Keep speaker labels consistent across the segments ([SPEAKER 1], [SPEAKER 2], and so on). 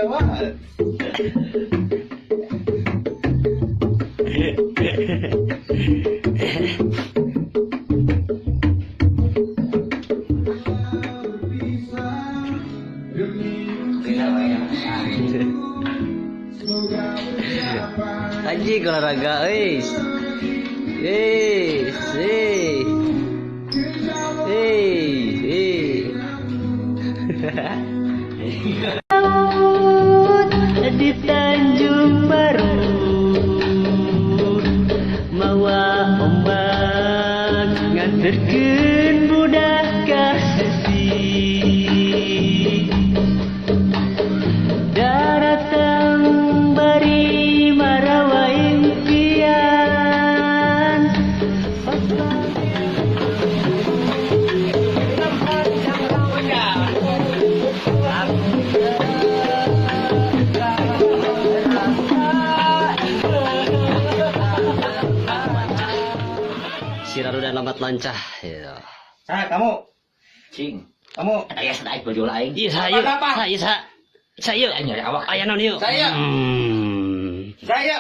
[SPEAKER 1] banget.
[SPEAKER 2] Anjing olahraga, wis. Di Tanjung Baru mawa ombak nganterkeun budak ka sisi daratan bari marawa impian Siraru dan lambat lancah ya.
[SPEAKER 1] Kamu.
[SPEAKER 3] Cing.
[SPEAKER 1] Kamu.
[SPEAKER 3] Aya sedait baju lain.
[SPEAKER 2] Iya, saya
[SPEAKER 3] Nyari awak.
[SPEAKER 2] aya naon yuk.
[SPEAKER 1] Saya. Saya.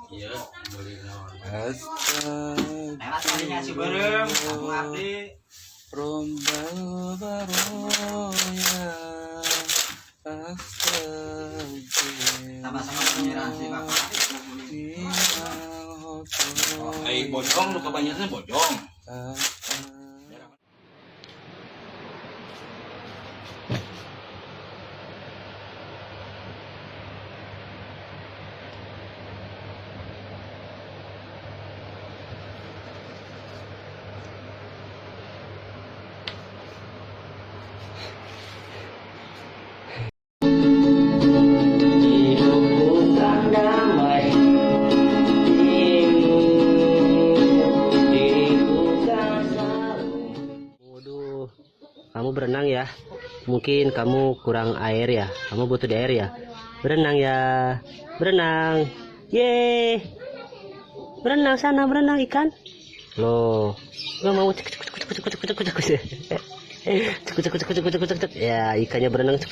[SPEAKER 4] Iya, boleh naon.
[SPEAKER 3] Enak tadinya si bareng, aku abdi.
[SPEAKER 4] Rombal baroya
[SPEAKER 3] Sama-sama penyerahan si bapak.
[SPEAKER 4] bojong lu kebanyakan bojong.
[SPEAKER 2] Kamu berenang ya? Mungkin kamu kurang air ya? Kamu butuh di air ya? Berenang ya? Berenang. Yeay. Berenang sana, berenang ikan. Loh, nggak mau cek. Ya, ikannya berenang cek.